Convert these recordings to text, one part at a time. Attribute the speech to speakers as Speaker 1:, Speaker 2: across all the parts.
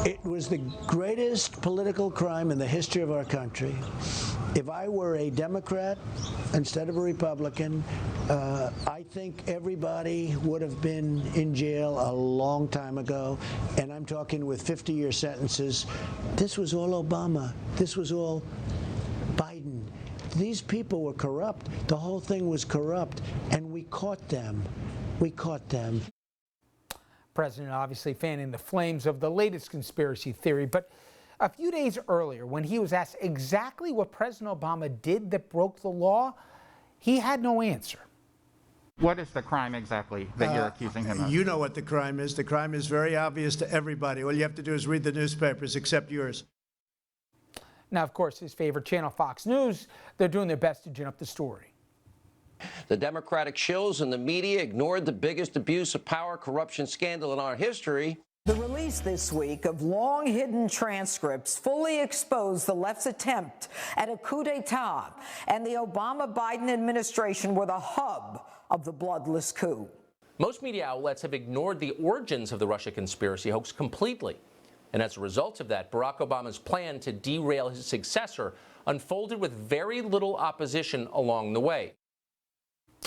Speaker 1: It was the greatest political crime in the history of our country. If I were a Democrat instead of a Republican, I think everybody would have been in jail a long time ago, and I'm talking with 50-year sentences. This was all Obama. This was all Biden. These people were corrupt. The whole thing was corrupt, and we caught them. We caught them.
Speaker 2: President obviously fanning the flames of the latest conspiracy theory, but a few days earlier, when he was asked exactly what President Obama did that broke the law, he had no answer.
Speaker 3: What is the crime exactly that you're accusing him of?
Speaker 1: You know what the crime is. The crime is very obvious to everybody. All you have to do is read the newspapers, except yours.
Speaker 2: Now, of course, his favorite channel, Fox News, they're doing their best to gin up the story.
Speaker 4: The Democratic shills and the media ignored the biggest abuse of power corruption scandal in our history.
Speaker 5: The release this week of long-hidden transcripts fully exposed the left's attempt at a coup d'etat, and the Obama-Biden administration were the hub of the bloodless coup.
Speaker 6: Most media outlets have ignored the origins of the Russia conspiracy hoax completely. And as a result of that, Barack Obama's plan to derail his successor unfolded with very little opposition along the way.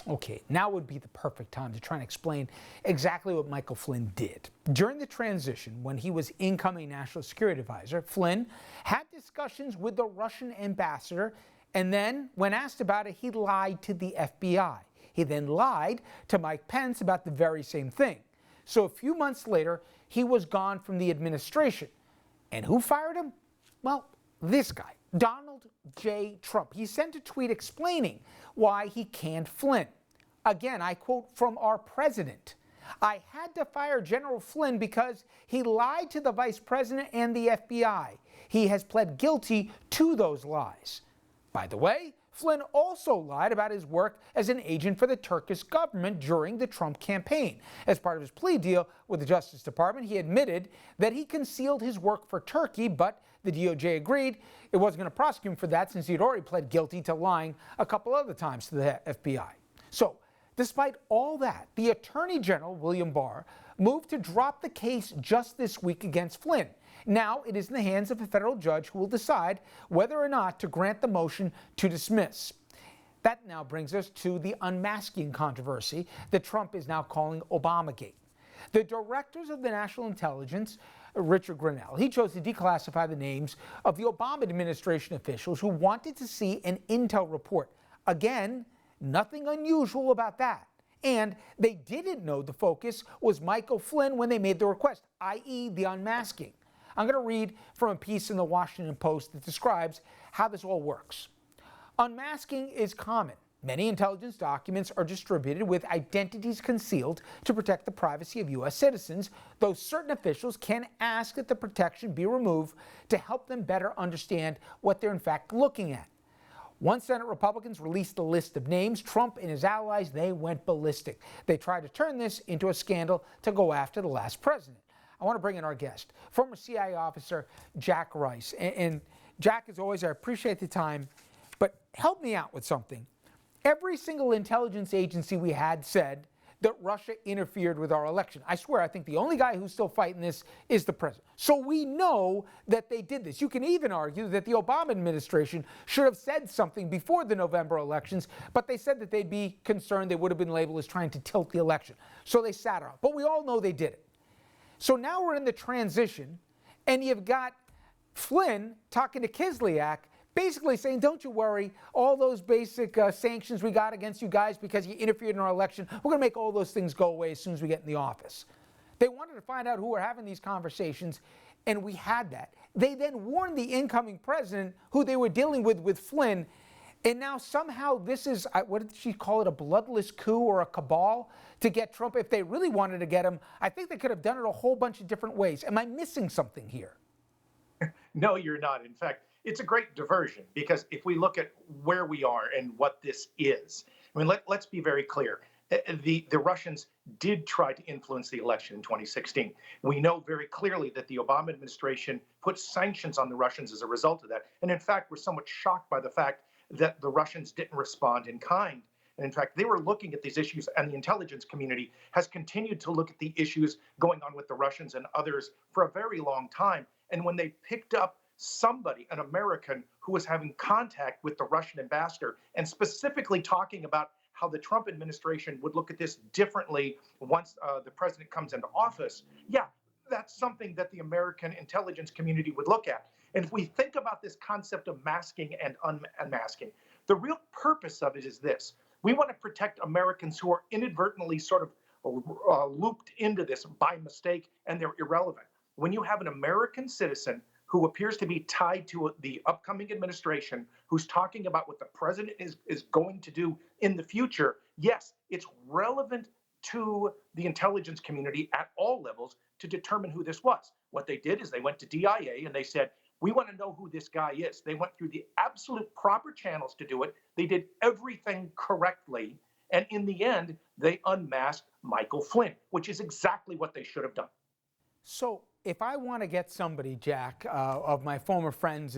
Speaker 2: Okay, now would be the perfect time to try and explain exactly what Michael Flynn did. During the transition, when he was incoming National Security Advisor, Flynn had discussions with the Russian ambassador, and then, when asked about it, he lied to the FBI. He then lied to Mike Pence about the very same thing. So a few months later, he was gone from the administration. And who fired him? Well, this guy, Donald J. Trump. He sent a tweet explaining why he canned Flynn. Again, I quote from our president. "I had to fire General Flynn because he lied to the vice president and the FBI. He has pled guilty to those lies." By the way, Flynn also lied about his work as an agent for the Turkish government during the Trump campaign. As part of his plea deal with the Justice Department, he admitted that he concealed his work for Turkey, but the DOJ agreed it wasn't going to prosecute him for that since he'd already pled guilty to lying a couple other times to the FBI. So, despite all that, the Attorney General, William Barr, moved to drop the case just this week against Flynn. Now it is in the hands of a federal judge who will decide whether or not to grant the motion to dismiss. That now brings us to the unmasking controversy that Trump is now calling Obamagate. The directors of the National Intelligence, Richard Grenell, he chose to declassify the names of the Obama administration officials who wanted to see an intel report. Again, nothing unusual about that. And they didn't know the focus was Michael Flynn when they made the request, i.e. the unmasking. I'm going to read from a piece in the Washington Post that describes how this all works. Unmasking is common. Many intelligence documents are distributed with identities concealed to protect the privacy of U.S. citizens, though certain officials can ask that the protection be removed to help them better understand what they're in fact looking at. Once Senate Republicans released the list of names, Trump and his allies, they went ballistic. They tried to turn this into a scandal to go after the last president. I want to bring in our guest, former CIA officer Jack Rice. And Jack, as always, I appreciate the time, but help me out with something. Every single intelligence agency we had said that Russia interfered with our election. I swear, I think the only guy who's still fighting this is the president. So we know that they did this. You can even argue that the Obama administration should have said something before the November elections, but they said that they'd be concerned they would have been labeled as trying to tilt the election. So they sat it out. But we all know they did it. So now we're in the transition, and you've got Flynn talking to Kislyak, basically saying, don't you worry, all those basic sanctions we got against you guys because you interfered in our election, we're going to make all those things go away as soon as we get in the office. They wanted to find out who were having these conversations, and we had that. They then warned the incoming president, who they were dealing with Flynn, and now somehow this is, what did she call it, a bloodless coup or a cabal to get Trump? If they really wanted to get him, I think they could have done it a whole bunch of different ways. Am I missing something here?
Speaker 7: No, you're not. In fact, it's a great diversion because if we look at where we are and what this is, I mean, let's be very clear. The Russians did try to influence the election in 2016. We know very clearly that the Obama administration put sanctions on the Russians as a result of that. And in fact, we're somewhat shocked by the fact that the Russians didn't respond in kind And in fact, they were looking at these issues, and the intelligence community has continued to look at the issues going on with the Russians and others for a very long time. And when they picked up somebody, an American, who was having contact with the Russian ambassador and specifically talking about how the Trump administration would look at this differently once the president comes into office, yeah, that's something that the American intelligence community would look at. And if we think about this concept of masking and unmasking, the real purpose of it is this. We want to protect Americans who are inadvertently sort of looped into this by mistake, and they're irrelevant. When you have an American citizen who appears to be tied to the upcoming administration, who's talking about what the president is going to do in the future, yes, it's relevant to the intelligence community at all levels to determine who this was. What they did is they went to DIA and they said, we want to know who this guy is. They went through the absolute proper channels to do it. They did everything correctly. And in the end, they unmasked Michael Flynn, which is exactly what they should have done.
Speaker 2: So if I want to get somebody, Jack, of my former friends,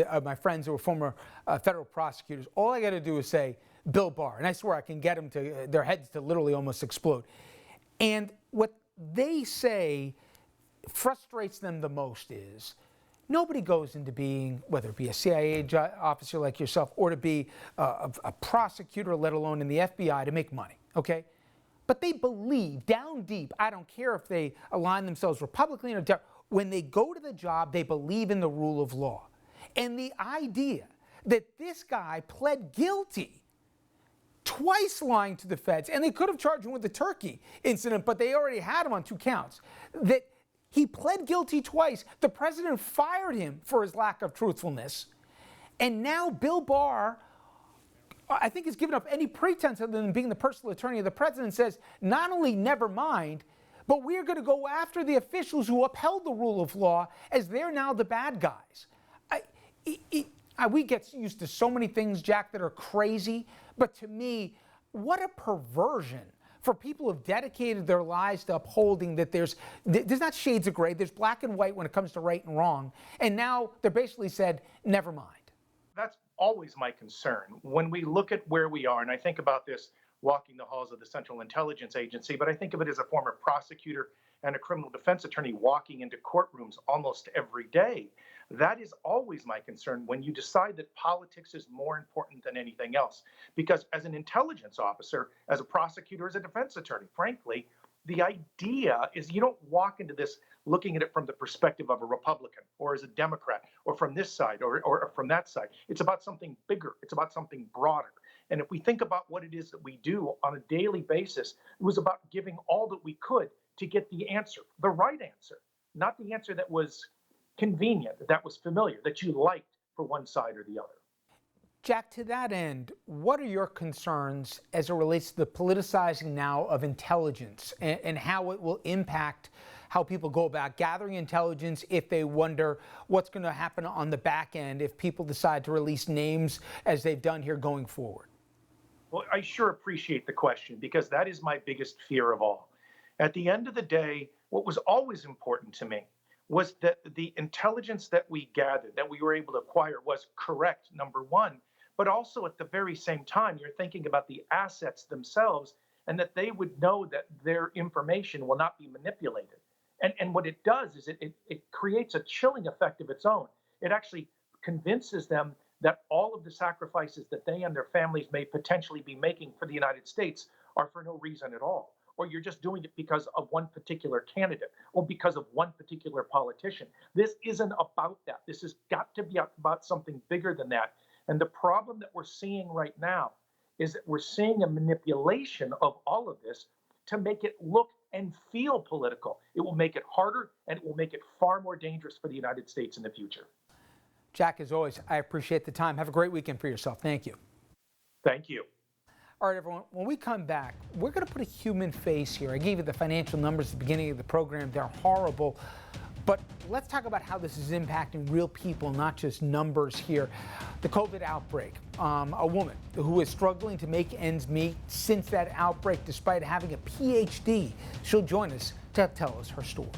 Speaker 2: of my friends who were former federal prosecutors, all I got to do is say Bill Barr, and I swear I can get them to their heads to literally almost explode. And what they say frustrates them the most is nobody goes into being, whether it be a CIA officer like yourself or to be a prosecutor, let alone in the FBI, to make money, okay? But they believe down deep, I don't care if they align themselves Republican or Democrat, when they go to the job, they believe in the rule of law. And the idea that this guy pled guilty, twice lying to the feds, and they could have charged him with the Turkey incident, but they already had him on 2 counts, that he pled guilty twice. The president fired him for his lack of truthfulness. And now Bill Barr, I think, has given up any pretense other than being the personal attorney of the president, says not only never mind, but we're going to go after the officials who upheld the rule of law as they're now the bad guys. We get used to so many things, Jack, that are crazy, but to me, what a perversion for people who've dedicated their lives to upholding that there's not shades of gray, there's black and white when it comes to right and wrong, and now they're basically said, never mind.
Speaker 7: That's always my concern. When we look at where we are, and I think about this walking the halls of the Central Intelligence Agency, but I think of it as a former prosecutor and a criminal defense attorney walking into courtrooms almost every day. That is always my concern when you decide that politics is more important than anything else. Because as an intelligence officer, as a prosecutor, as a defense attorney, frankly, the idea is you don't walk into this looking at it from the perspective of a Republican or as a Democrat or from this side or from that side. It's about something bigger. It's about something broader. And if we think about what it is that we do on a daily basis, it was about giving all that we could to get the answer, the right answer, not the answer that was convenient, that was familiar, that you liked for one side or the other.
Speaker 2: Jack, to that end, what are your concerns as it relates to the politicizing now of intelligence and how it will impact how people go about gathering intelligence if they wonder what's going to happen on the back end if people decide to release names as they've done here going forward?
Speaker 7: Well, I sure appreciate the question because that is my biggest fear of all. At the end of the day, what was always important to me was that the intelligence that we gathered, that we were able to acquire, was correct, number one. But also at the very same time, you're thinking about the assets themselves and that they would know that their information will not be manipulated. And what it does is it creates a chilling effect of its own. It actually convinces them that all of the sacrifices that they and their families may potentially be making for the United States are for no reason at all. Or you're just doing it because of one particular candidate or because of one particular politician. This isn't about that. This has got to be about something bigger than that. And the problem that we're seeing right now is that we're seeing a manipulation of all of this to make it look and feel political. It will make it harder and it will make it far more dangerous for the United States in the future.
Speaker 2: Jack, as always, I appreciate the time. Have a great weekend for yourself. Thank you.
Speaker 7: Thank you.
Speaker 2: All right, everyone, when we come back, we're going to put a human face here. I gave you the financial numbers at the beginning of the program. They're horrible. But let's talk about how this is impacting real people, not just numbers here. The COVID outbreak. A woman who is struggling to make ends meet since that outbreak, despite having a PhD. She'll join us to tell us her story.